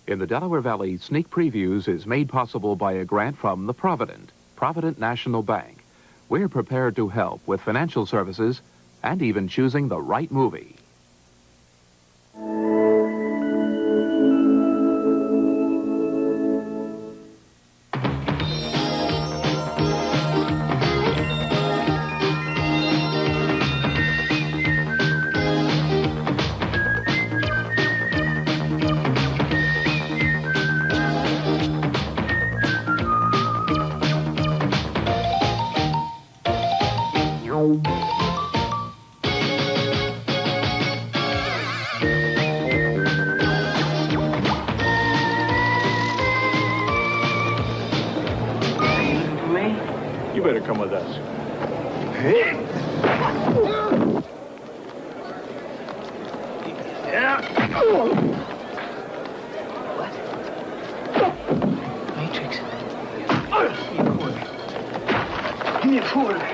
In the Delaware Valley, Sneak Previews is made possible by a grant from the Provident National Bank. We're prepared to help with financial services and even choosing the right movie. You better come with us. Matrix. Give me a quarter.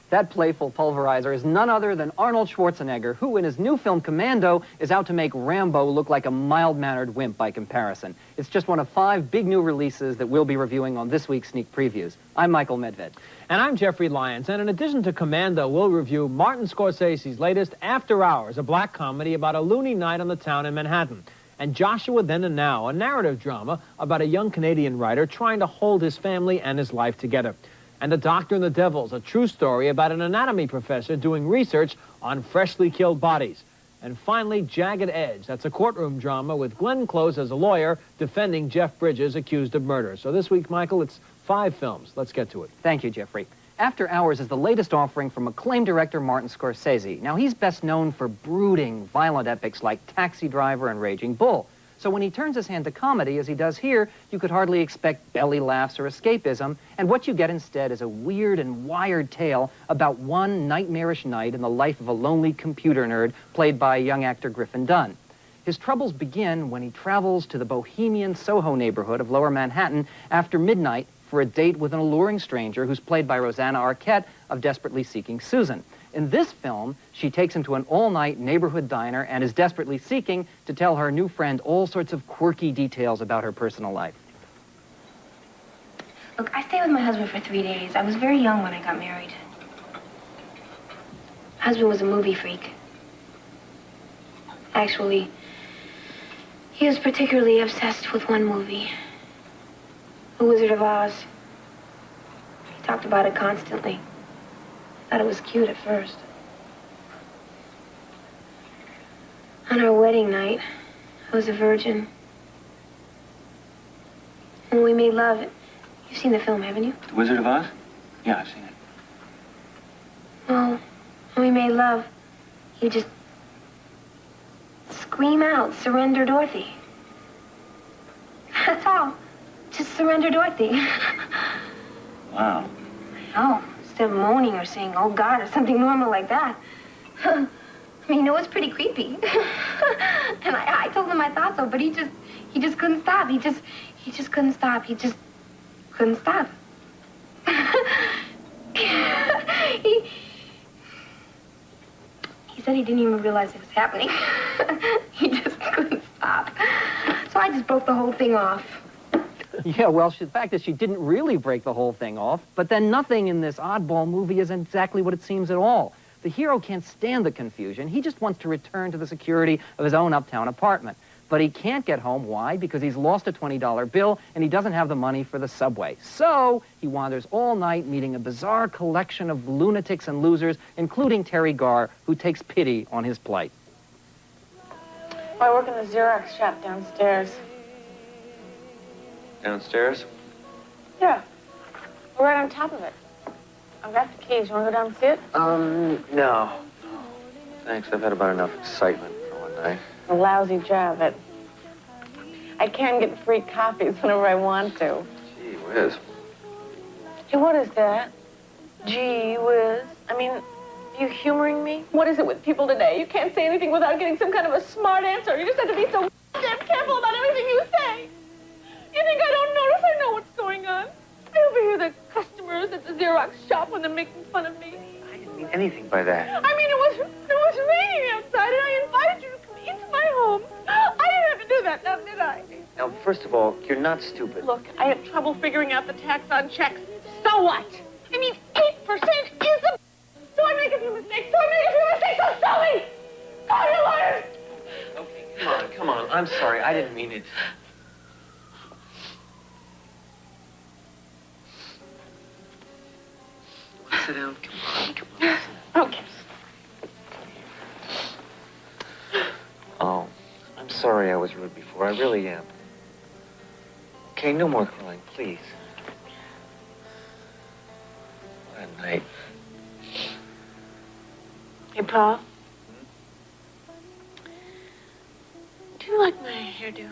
That playful pulverizer is none other than Arnold Schwarzenegger, who in his new film Commando is out to make Rambo look like a mild-mannered wimp by comparison. It's just one of 5 big new releases that we'll be reviewing on this week's Sneak Previews. I'm Michael Medved. And I'm Jeffrey Lyons. And in addition to Commando, we'll review Martin Scorsese's latest After Hours, a black comedy about a loony night on the town in Manhattan. And Joshua Then and Now, a narrative drama about a young Canadian writer trying to hold his family and his life together. And The Doctor and the Devils, a true story about an anatomy professor doing research on freshly killed bodies. And finally, Jagged Edge. That's a courtroom drama with Glenn Close as a lawyer defending Jeff Bridges accused of murder. So this week, Michael, it's 5 films. Let's get to it. Thank you, Jeffrey. After Hours is the latest offering from acclaimed director Martin Scorsese. Now, he's best known for brooding, violent epics like Taxi Driver and Raging Bull. So when he turns his hand to comedy, as he does here, you could hardly expect belly laughs or escapism, and what you get instead is a weird and wired tale about one nightmarish night in the life of a lonely computer nerd played by young actor Griffin Dunne. His troubles begin when he travels to the bohemian Soho neighborhood of Lower Manhattan after midnight for a date with an alluring stranger who's played by Rosanna Arquette of Desperately Seeking Susan. In this film, she takes him to an all-night neighborhood diner and is desperately seeking to tell her new friend all sorts of quirky details about her personal life. Look, I stayed with my husband for 3 days. I was very young when I got married. My husband was a movie freak. Actually, he was particularly obsessed with one movie, The Wizard of Oz. He talked about it constantly. I thought it was cute at first. On our wedding night, I was a virgin. When we made love, you've seen the film, haven't you? The Wizard of Oz? Yeah, I've seen it. Well, when we made love, you just scream out, "Surrender, Dorothy." That's all. Just surrender, Dorothy. Wow. Oh, instead of moaning or saying, "Oh, God," or something normal like that. I mean, it was pretty creepy. And I told him I thought so, but he just couldn't stop. He just couldn't stop. He just couldn't stop. He said he didn't even realize it was happening. He just couldn't stop. So I just broke the whole thing off. Yeah, well, the fact is she didn't really break the whole thing off, but then nothing in this oddball movie is exactly what it seems at all. The hero can't stand the confusion. He just wants to return to the security of his own uptown apartment. But he can't get home. Why? Because he's lost a $20 bill and he doesn't have the money for the subway. So he wanders all night meeting a bizarre collection of lunatics and losers, including Terry Garr, who takes pity on his plight. I work in the Xerox shop downstairs. Downstairs? Yeah. We're right on top of it. I've got the keys. You want to go down and see it? No. Thanks, I've had about enough excitement for one night. A lousy job. I I can get free copies whenever I want to. Gee whiz. Hey, what is that? Gee whiz. I mean, are you humoring me? What is it with people today? You can't say anything without getting some kind of a smart answer. You just have to be so damn careful about everything you say. You think I don't notice? I know what's going on. I overhear the customers at the Xerox shop when they're making fun of me. I didn't mean anything by that. I mean, it was raining outside, and I invited you to come into my home. I didn't have to do that, now did I? Now, first of all, you're not stupid. Look, I had trouble figuring out the tax on checks. So what? I mean, 8% is a... So I make a few mistakes. So sell me! Call your lawyers! Okay, come on. I'm sorry. I didn't mean it. Sit down. Come on. Okay. Oh, I'm sorry I was rude before. I really am. Okay, no more crying, please. What a night. Hey, Paul. Do you like my hairdo?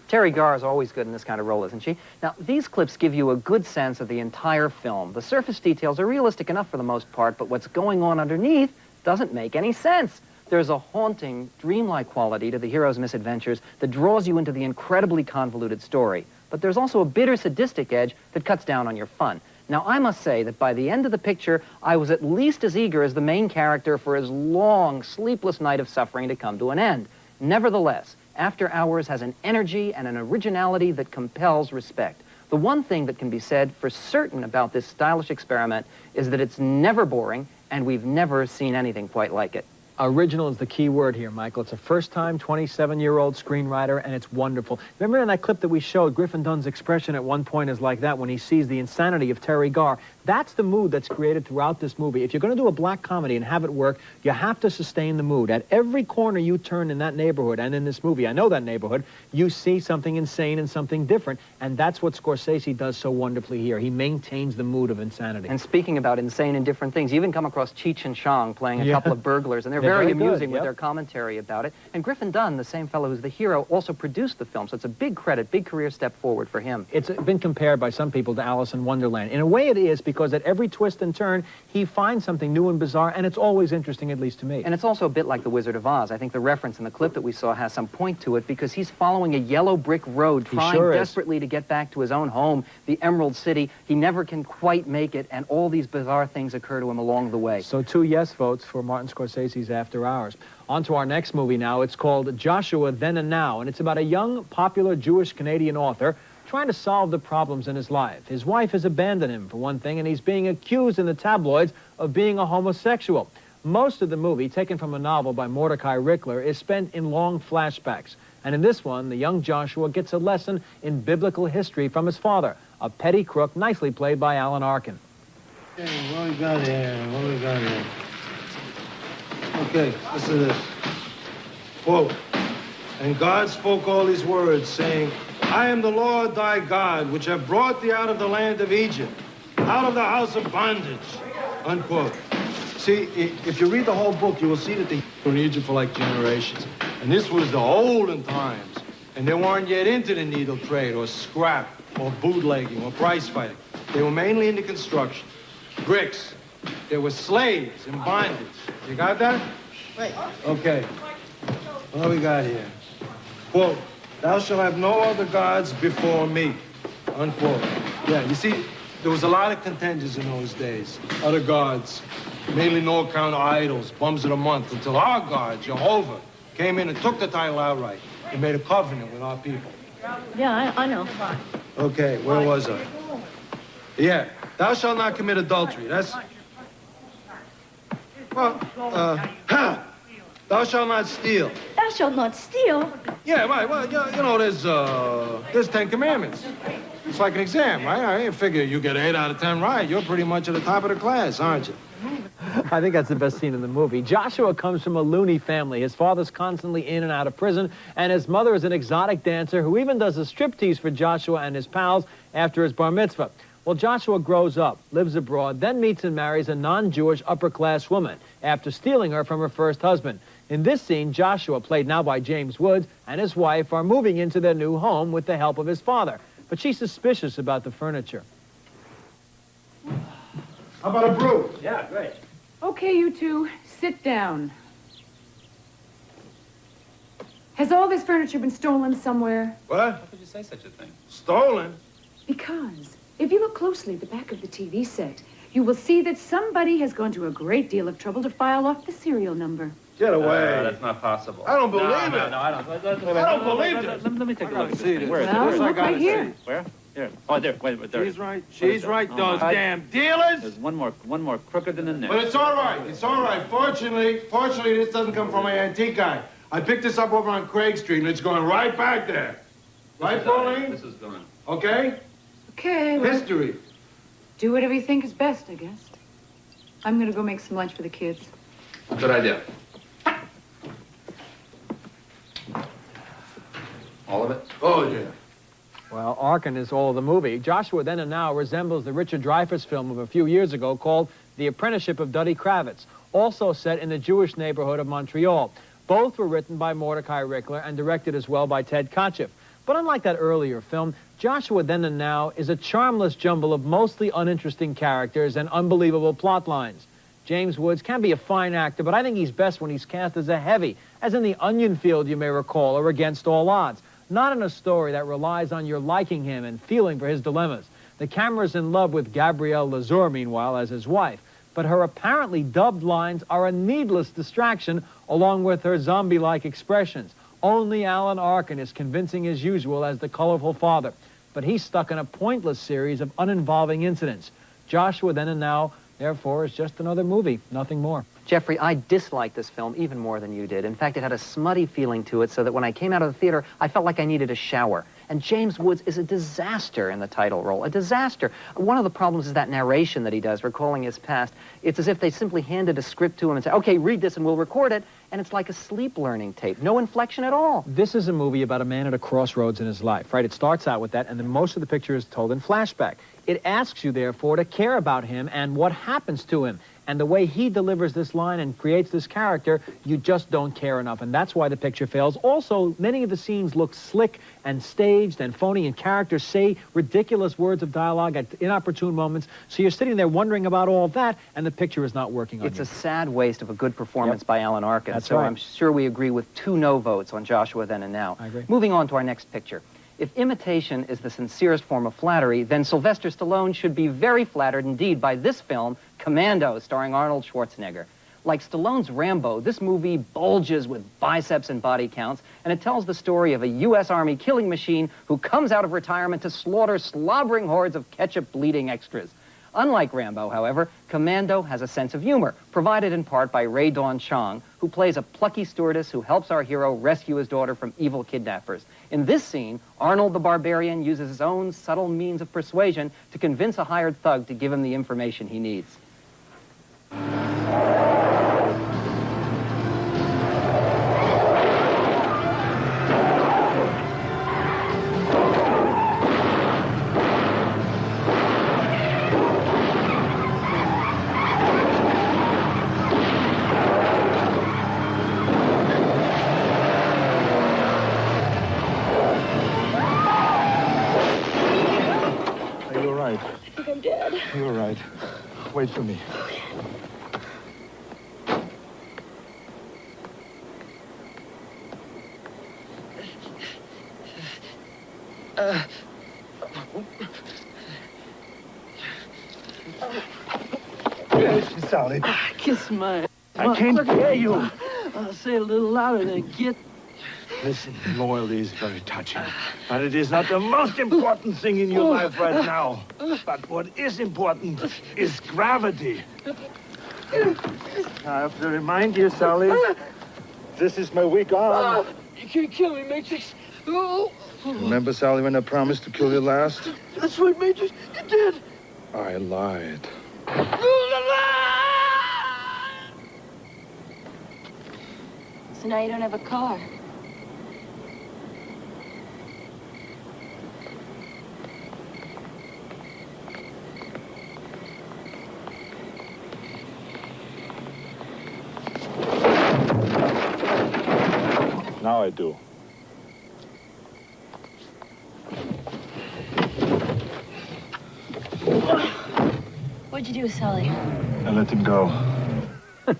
Terry Garr is always good in this kind of role, isn't she? Now, these clips give you a good sense of the entire film. The surface details are realistic enough for the most part, but what's going on underneath doesn't make any sense. There's a haunting, dreamlike quality to the hero's misadventures that draws you into the incredibly convoluted story. But there's also a bitter, sadistic edge that cuts down on your fun. Now, I must say that by the end of the picture, I was at least as eager as the main character for his long, sleepless night of suffering to come to an end. Nevertheless, After Hours has an energy and an originality that compels respect. The one thing that can be said for certain about this stylish experiment is that it's never boring, and we've never seen anything quite like it. Original is the key word here, Michael. It's a first-time 27-year-old screenwriter, and it's wonderful. Remember in that clip that we showed, Griffin Dunn's expression at one point is like that when he sees the insanity of Terry Garr. That's the mood that's created throughout this movie. If you're going to do a black comedy and have it work, you have to sustain the mood. At every corner you turn in that neighborhood, and in this movie, I know that neighborhood, you see something insane and something different, and that's what Scorsese does so wonderfully here. He maintains the mood of insanity. And speaking about insane and different things, you even come across Cheech and Chong playing a couple of burglars, and they're very amusing with their commentary about it. And Griffin Dunn, the same fellow who's the hero, also produced the film, so it's a big credit, big career step forward for him. It's been compared by some people to Alice in Wonderland. In a way it is, because at every twist and turn, he finds something new and bizarre, and it's always interesting, at least to me. And it's also a bit like The Wizard of Oz. I think the reference in the clip that we saw has some point to it, because he's following a yellow brick road, trying desperately to get back to his own home, the Emerald City. He never can quite make it, and all these bizarre things occur to him along the way. So 2 yes votes for Martin Scorsese's After Hours. On to our next movie now. It's called Joshua Then and Now, and it's about a young, popular Jewish-Canadian author trying to solve the problems in his life. His wife has abandoned him, for one thing, and he's being accused in the tabloids of being a homosexual. Most of the movie, taken from a novel by Mordecai Rickler, is spent in long flashbacks. And in this one, the young Joshua gets a lesson in biblical history from his father, a petty crook nicely played by Alan Arkin. Okay, what we got here? Okay, listen to this. Quote, "And God spoke all these words, saying, I am the Lord thy God, which have brought thee out of the land of Egypt, out of the house of bondage." Unquote. See, if you read the whole book, you will see that they were in Egypt for like generations. And this was the olden times. And they weren't yet into the needle trade or scrap or bootlegging or price fighting. They were mainly into construction. Bricks. There were slaves in bondage. You got that? Right. Okay. What do we got here? Quote, "Thou shalt have no other gods before me." Unquote. Yeah, you see, there was a lot of contenders in those days. Other gods, mainly no-account idols, bums of the month, until our God, Jehovah, came in and took the title outright and made a covenant with our people. Yeah, I know. Okay, where was I? Yeah, "Thou shalt not commit adultery." That's... Well, "Thou shalt not steal." Thou shalt not steal? Yeah, right. Well, you know, there's 10 commandments. It's like an exam, right? I figure you get 8 out of 10 right. You're pretty much at the top of the class, aren't you? I think that's the best scene in the movie. Joshua comes from a loony family. His father's constantly in and out of prison, and his mother is an exotic dancer who even does a striptease for Joshua and his pals after his bar mitzvah. Well, Joshua grows up, lives abroad, then meets and marries a non-Jewish upper-class woman after stealing her from her first husband. In this scene, Joshua, played now by James Woods, and his wife are moving into their new home with the help of his father. But she's suspicious about the furniture. How about a brew? Yeah, great. Okay, you two, sit down. Has all this furniture been stolen somewhere? What? How could you say such a thing? Stolen? Because if you look closely at the back of the TV set, you will see that somebody has gone to a great deal of trouble to file off the serial number. Get away. That's not possible. I don't believe it. No, I don't. I don't believe it. Let me take a look. see this. Where is it? Well, Where is it? look right here. Where? Here. Oh, there. Wait, there. She's right. She's right. Those I- damn dealers. There's one more crooked than the next. But it's all right. It's all right. Fortunately, this doesn't come from my antique guy. I picked this up over on Craig Street, and it's going right back there. Right, Pauline? This is gone. Okay? Okay, well, History. do whatever you think is best, I guess. I'm gonna go make some lunch for the kids. Good idea. All of it? Oh, yeah. Well, Arkin is all of the movie. Joshua Then and Now resembles the Richard Dreyfuss film of a few years ago called The Apprenticeship of Duddy Kravitz, also set in the Jewish neighborhood of Montreal. Both were written by Mordecai Rickler and directed as well by Ted Kotcheff. But unlike that earlier film, Joshua Then and Now is a charmless jumble of mostly uninteresting characters and unbelievable plot lines. James Woods can be a fine actor, but I think he's best when he's cast as a heavy, as in The Onion Field, you may recall, or Against All Odds. Not in a story that relies on your liking him and feeling for his dilemmas. The camera's in love with Gabrielle Lazur, meanwhile, as his wife. But her apparently dubbed lines are a needless distraction, along with her zombie-like expressions. Only Alan Arkin is convincing as usual as the colorful father. But he's stuck in a pointless series of uninvolving incidents. Joshua Then and Now, therefore, is just another movie, nothing more. Jeffrey, I disliked this film even more than you did. In fact, it had a smutty feeling to it so that when I came out of the theater, I felt like I needed a shower. And James Woods is a disaster in the title role, a disaster. One of the problems is that narration that he does, recalling his past. It's as if they simply handed a script to him and said, okay, read this and we'll record it. And it's like a sleep learning tape. No inflection at all. This is a movie about a man at a crossroads in his life, right? It starts out with that, and then most of the picture is told in flashback. It asks you, therefore, to care about him and what happens to him. And the way he delivers this line and creates this character, you just don't care enough. And that's why the picture fails. Also, many of the scenes look slick and staged and phony, and characters say ridiculous words of dialogue at inopportune moments. So you're sitting there wondering about all that, and the picture is not working on you. It's a sad waste of a good performance by Alan Arkin. That's so right. I'm sure we agree with 2 no votes on Joshua Then and Now. I agree. Moving on to our next picture. If imitation is the sincerest form of flattery, then Sylvester Stallone should be very flattered indeed by this film, Commando, starring Arnold Schwarzenegger. Like Stallone's Rambo, this movie bulges with biceps and body counts, and it tells the story of a U.S. Army killing machine who comes out of retirement to slaughter slobbering hordes of ketchup-bleeding extras. Unlike Rambo, however, Commando has a sense of humor, provided in part by Ray Dawn Chong, who plays a plucky stewardess who helps our hero rescue his daughter from evil kidnappers. In this scene, Arnold the Barbarian uses his own subtle means of persuasion to convince a hired thug to give him the information he needs. You're right. I think I'm dead. You're right. Wait for me. Sally. Kiss my... I can't hear you. I'll say it a little louder than get... Listen, loyalty is very touching, but it is not the most important thing in your life right now. But what is important is gravity. I have to remind you, Sally, this is my weak arm. You can't kill me, Matrix. Oh. Remember, Sally, when I promised to kill you last? That's right, Matrix. You did. I lied. So now you don't have a car. Now I do. What'd you do, Sully? I let him go.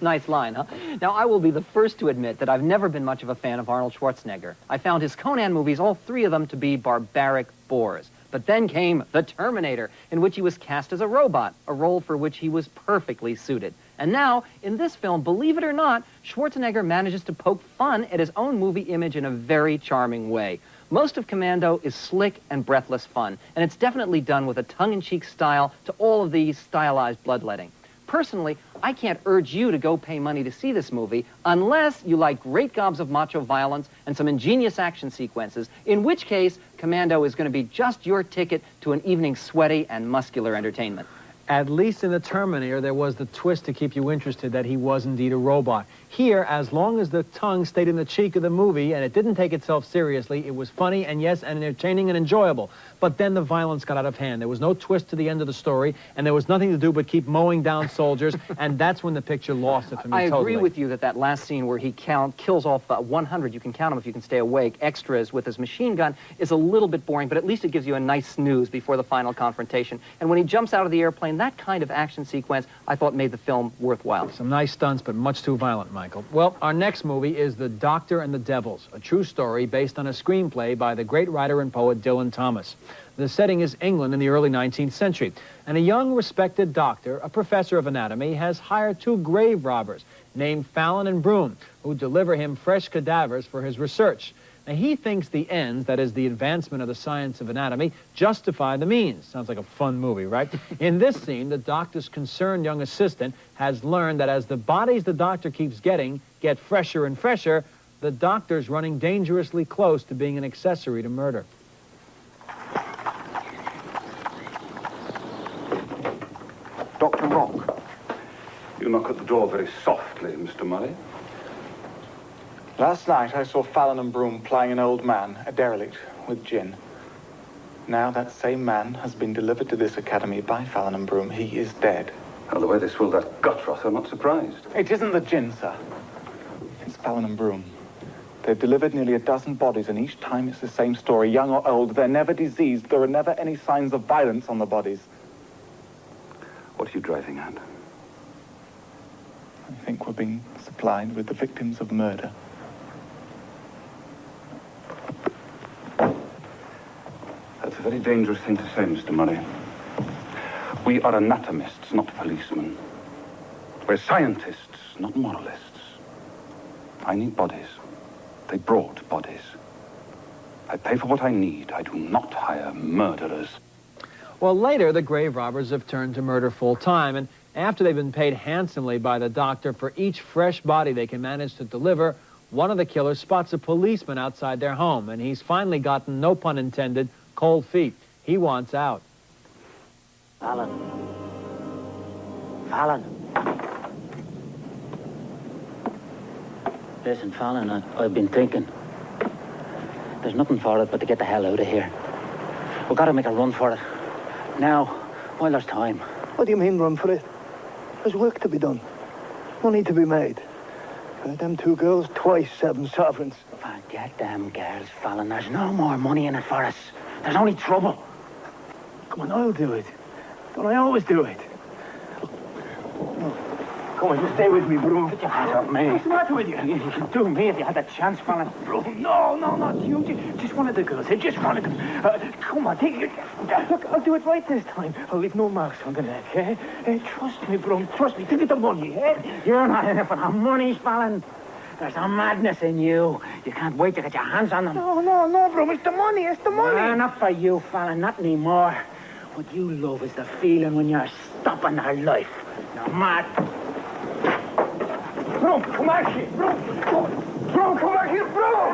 Nice line, huh? Now, I will be the first to admit that I've never been much of a fan of Arnold Schwarzenegger. I found his Conan movies, all three of them, to be barbaric bores. But then came The Terminator, in which he was cast as a robot, a role for which he was perfectly suited. And now, in this film, believe it or not, Schwarzenegger manages to poke fun at his own movie image in a very charming way. Most of Commando is slick and breathless fun, and it's definitely done with a tongue-in-cheek style to all of the stylized bloodletting. Personally, I can't urge you to go pay money to see this movie unless you like great gobs of macho violence and some ingenious action sequences, in which case Commando is going to be just your ticket to an evening's sweaty and muscular entertainment. At least in The Terminator, there was the twist to keep you interested that he was indeed a robot. Here, as long as the tongue stayed in the cheek of the movie and it didn't take itself seriously, it was funny and, yes, entertaining and enjoyable. But then the violence got out of hand. There was no twist to the end of the story, and there was nothing to do but keep mowing down soldiers, and that's when the picture lost it for me I totally. agree with you that last scene where he kills off 100, you can count them if you can stay awake, extras with his machine gun is a little bit boring, but at least it gives you a nice snooze before the final confrontation. And when he jumps out of the airplane, that kind of action sequence I thought made the film worthwhile. Some nice stunts, but much too violent, Michael. Well, our next movie is The Doctor and the Devils, a true story based on a screenplay by the great writer and poet Dylan Thomas. The setting is England in the early 19th century, and a young, respected doctor, a professor of anatomy, has hired two grave robbers named Fallon and Broom, who deliver him fresh cadavers for his research. Now, he thinks the ends, that is, the advancement of the science of anatomy, justify the means. Sounds like a fun movie, right? In this scene, the doctor's concerned young assistant has learned that as the bodies the doctor keeps getting get fresher and fresher, the doctor's running dangerously close to being an accessory to murder. Dr. Rock. You knock at the door very softly, Mr. Murray. Last night I saw Fallon and Broom plying an old man, a derelict, with gin. Now that same man has been delivered to this academy by Fallon and Broom. He is dead. Well, the way they swilled that gut froth, I'm not surprised. It isn't the gin, sir. It's Fallon and Broom. They've delivered nearly a dozen bodies, and each time it's the same story. Young or old, they're never diseased. There are never any signs of violence on the bodies. What are you driving at? I think we're being supplied with the victims of murder. That's a very dangerous thing to say, Mr. Murray. We are anatomists, not policemen. We're scientists, not moralists. I need bodies. They brought bodies. I pay for what I need. I do not hire murderers. Well, later, the grave robbers have turned to murder full-time, and after they've been paid handsomely by the doctor for each fresh body they can manage to deliver, one of the killers spots a policeman outside their home, and he's finally gotten, no pun intended, cold feet. He wants out. Fallon. Fallon. Listen, Fallon, I've been thinking. There's nothing for it but to get the hell out of here. We've got to make a run for it. Now, while there's time. What do you mean, run for it? There's work to be done. Money to be made. Them two girls, twice 7 sovereigns. Forget them girls, Fallon. There's no more money in it for us. There's only trouble. Come on, I'll do it. Don't I always do it? Come on, you stay with me, Broom. Put your hands up, me. What's the matter with you? You could do me if you had the chance, Fallon. Broom, no, not you. Just one of the girls. Just one of them. Come on, take it. Look, I'll do it right this time. I'll leave no marks on the neck, eh? Trust me, Broom. Trust me. Take it the money, eh? You're not in it for the money, Fallon. There's a madness in you. You can't wait to get your hands on them. No, Broom. It's the money. It's the money. Nah, not for you, Fallon. Not anymore. What you love is the feeling when you're stopping their life. You're mad. Broom, come out here. Broom, come out here. Broom.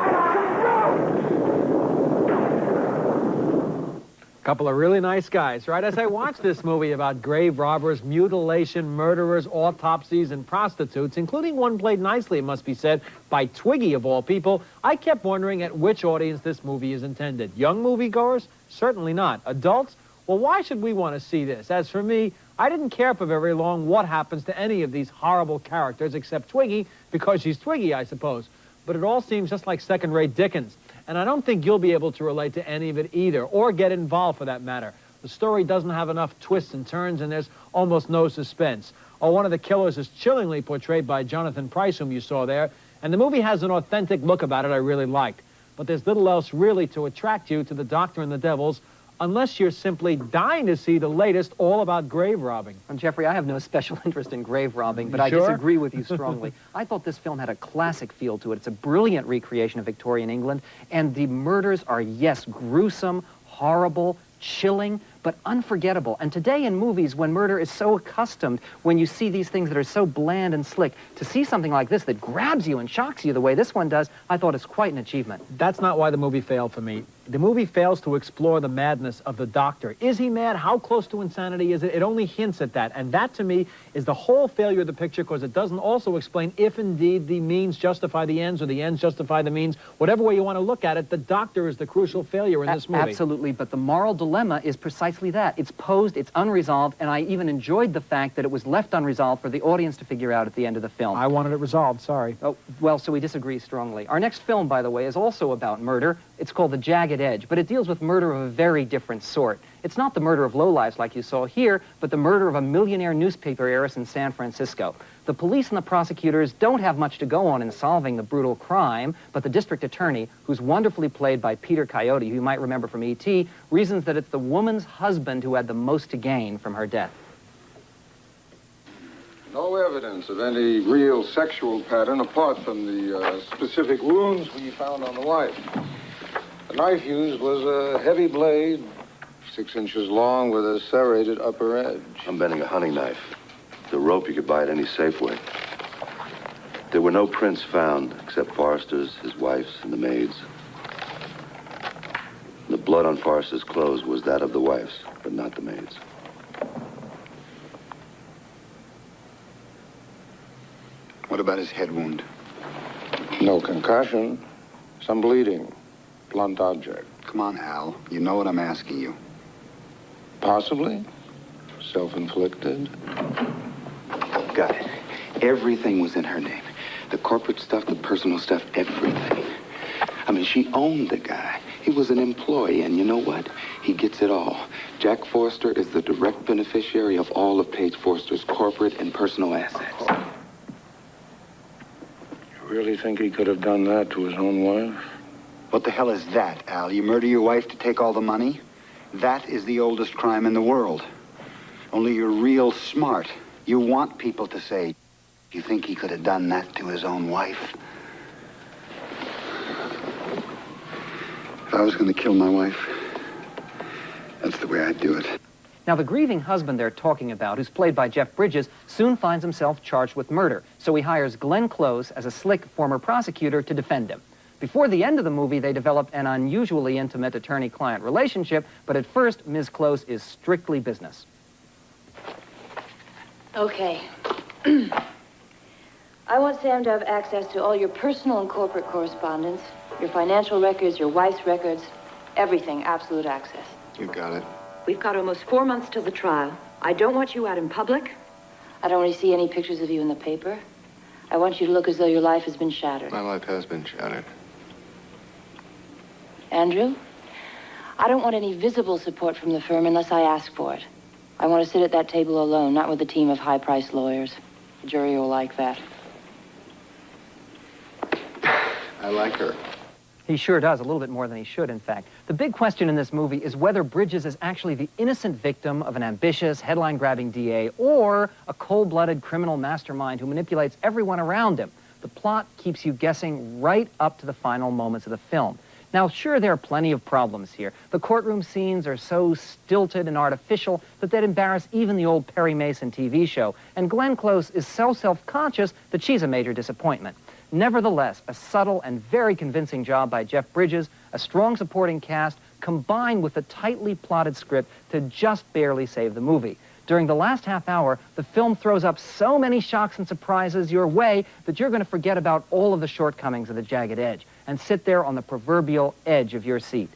Couple of really nice guys, right? As I watched this movie about grave robbers, mutilation, murderers, autopsies, and prostitutes, including one played nicely, it must be said, by Twiggy of all people, I kept wondering at which audience this movie is intended. Young moviegoers? Certainly not. Adults? Well, why should we want to see this? As for me, I didn't care for very long what happens to any of these horrible characters except Twiggy, because she's Twiggy, I suppose. but it all seems just like second-rate Dickens. And I don't think you'll be able to relate to any of it either, or get involved for that matter. The story doesn't have enough twists and turns, and there's almost no suspense. Oh, one of the killers is chillingly portrayed by Jonathan Pryce, whom you saw there, and the movie has an authentic look about it I really liked. But there's little else really to attract you to The Doctor and the Devils, unless you're simply dying to see the latest all about grave robbing. And Jeffrey, I have no special interest in grave robbing, but You I sure? disagree with you strongly. I thought this film had a classic feel to it. It's a brilliant recreation of Victorian England, and the murders are, yes, gruesome, horrible, chilling, but unforgettable. And today in movies, when murder is so accustomed, when you see these things that are so bland and slick, to see something like this that grabs you and shocks you the way this one does, I thought it's quite an achievement. That's not why the movie failed for me. The movie fails to explore the madness of the Doctor. Is he mad? How close to insanity is it? It only hints at that. And that, to me, is the whole failure of the picture, because it doesn't also explain if indeed the means justify the ends or the ends justify the means. Whatever way you want to look at it, the Doctor is the crucial failure in this movie. Absolutely, but the moral dilemma is precisely that. It's posed, it's unresolved, and I even enjoyed the fact that it was left unresolved for the audience to figure out at the end of the film. I wanted it resolved, sorry. Oh, well, so we disagree strongly. Our next film, by the way, is also about murder. It's called The Jagged Edge, but it deals with murder of a very different sort. It's not the murder of lowlifes like you saw here, but the murder of a millionaire newspaper heiress in San Francisco. The police and the prosecutors don't have much to go on in solving the brutal crime, but the district attorney, who's wonderfully played by Peter Coyote, who you might remember from E.T., reasons that it's the woman's husband who had the most to gain from her death. No evidence of any real sexual pattern apart from the specific wounds we found on the wife. The knife used was a heavy blade, 6 inches long with a serrated upper edge. I'm bending a hunting knife. The rope you could buy at any Safeway. There were no prints found except Forrester's, his wife's, and the maid's. The blood on Forrester's clothes was that of the wife's, but not the maid's. What about his head wound? No concussion, some bleeding, blunt object. Come on, Al. You know what I'm asking you. Possibly. Self-inflicted. Got it. Everything was in her name. The corporate stuff, the personal stuff, everything. I mean, she owned the guy. He was an employee, and you know what? He gets it all. Jack Forster is the direct beneficiary of all of Paige Forster's corporate and personal assets. You really think he could have done that to his own wife? What the hell is that, Al? You murder your wife to take all the money? That is the oldest crime in the world. Only you're real smart. You want people to say, you think he could have done that to his own wife? If I was going to kill my wife, that's the way I'd do it. Now, the grieving husband they're talking about, who's played by Jeff Bridges, soon finds himself charged with murder. So he hires Glenn Close as a slick former prosecutor to defend him. Before the end of the movie, they develop an unusually intimate attorney-client relationship, but at first, Ms. Close is strictly business. Okay. I want Sam to have access to all your personal and corporate correspondence, your financial records, your wife's records, everything, absolute access. You got it. We've got almost 4 months till the trial. I don't want you out in public. I don't want to see any pictures of you in the paper. I want you to look as though your life has been shattered. My life has been shattered. Andrew, I don't want any visible support from the firm unless I ask for it. I want to sit at that table alone, not with a team of high-priced lawyers. The jury will like that. I like her. He sure does, a little bit more than he should, in fact. The big question in this movie is whether Bridges is actually the innocent victim of an ambitious, headline-grabbing DA or a cold-blooded criminal mastermind who manipulates everyone around him. The plot keeps you guessing right up to the final moments of the film. Now, sure, there are plenty of problems here. The courtroom scenes are so stilted and artificial that they'd embarrass even the old Perry Mason TV show. And Glenn Close is so self-conscious that she's a major disappointment. Nevertheless, a subtle and very convincing job by Jeff Bridges, a strong supporting cast, combined with a tightly plotted script to just barely save the movie. During the last half hour, the film throws up so many shocks and surprises your way that you're going to forget about all of the shortcomings of The Jagged Edge and sit there on the proverbial edge of your seat.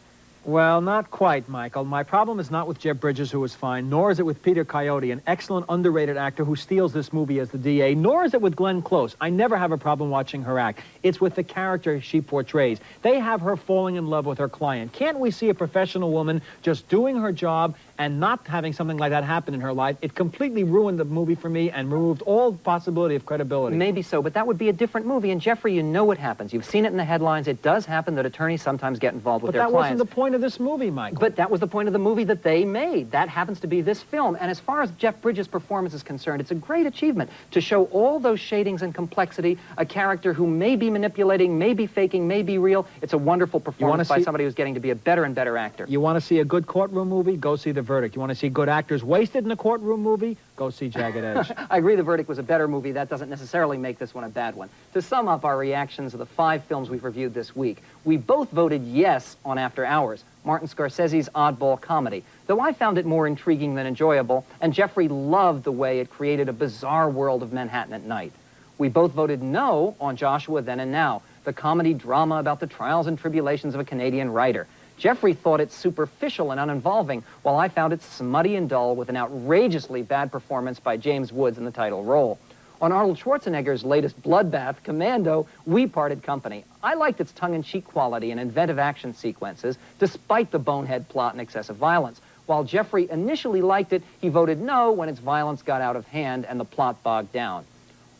Well, not quite, Michael. My problem is not with Jeff Bridges, who is fine, nor is it with Peter Coyote, an excellent underrated actor who steals this movie as the DA, nor is it with Glenn Close. I never have a problem watching her act. It's with the character she portrays. They have her falling in love with her client. Can't we see a professional woman just doing her job and not having something like that happen in her life? It completely ruined the movie for me and removed all possibility of credibility. Maybe so, but that would be a different movie. And Jeffrey, you know what happens. You've seen it in the headlines. It does happen that attorneys sometimes get involved with their clients. But that wasn't the point of this movie, Michael. But that was the point of the movie that they made. That happens to be this film. And as far as Jeff Bridges' performance is concerned, it's a great achievement to show all those shadings and complexity, a character who may be manipulating, may be faking, may be real. It's a wonderful performance by somebody who's getting to be a better and better actor. You want to see a good courtroom movie? Go see The Verdict. You want to see good actors wasted in a courtroom movie? Go see Jagged Edge. I agree The Verdict was a better movie. That doesn't necessarily make this one a bad one. To sum up our reactions of the 5 films we've reviewed this week, we both voted yes on After Hours, Martin Scorsese's oddball comedy, though I found it more intriguing than enjoyable, and Jeffrey loved the way it created a bizarre world of Manhattan at night. We both voted no on Joshua Then and Now, the comedy drama about the trials and tribulations of a Canadian writer. Jeffrey thought it superficial and uninvolving, while I found it smutty and dull with an outrageously bad performance by James Woods in the title role. On Arnold Schwarzenegger's latest bloodbath, Commando, we parted company. I liked its tongue-in-cheek quality and inventive action sequences, despite the bonehead plot and excessive violence. While Jeffrey initially liked it, he voted no when its violence got out of hand and the plot bogged down.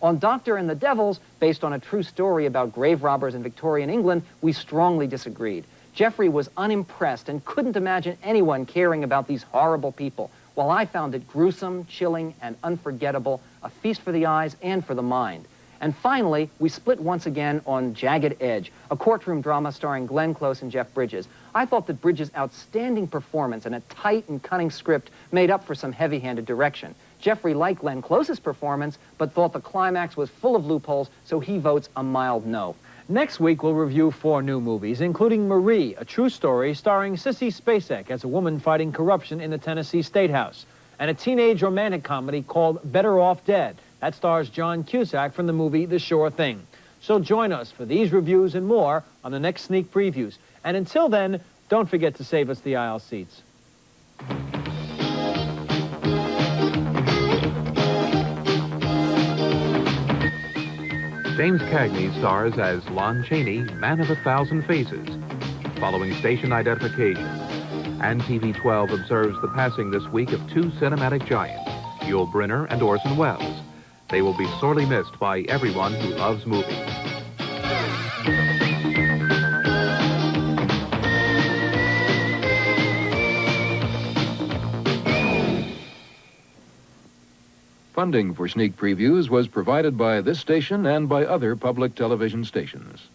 On Doctor and the Devils, based on a true story about grave robbers in Victorian England, we strongly disagreed. Jeffrey was unimpressed and couldn't imagine anyone caring about these horrible people, while I found it gruesome, chilling, and unforgettable, a feast for the eyes and for the mind. And finally, we split once again on Jagged Edge, a courtroom drama starring Glenn Close and Jeff Bridges. I thought that Bridges' outstanding performance and a tight and cunning script made up for some heavy-handed direction. Jeffrey liked Glenn Close's performance, but thought the climax was full of loopholes, so he votes a mild no. Next week, we'll review 4 new movies, including Marie, a true story starring Sissy Spacek as a woman fighting corruption in the Tennessee State House, and a teenage romantic comedy called Better Off Dead. That stars John Cusack from the movie The Sure Thing. So join us for these reviews and more on the next sneak previews. And until then, don't forget to save us the aisle seats. James Cagney stars as Lon Chaney, Man of a Thousand Faces, following station identification. And TV12 observes the passing this week of 2 cinematic giants, Yul Brynner and Orson Welles. They will be sorely missed by everyone who loves movies. Funding for sneak previews was provided by this station and by other public television stations.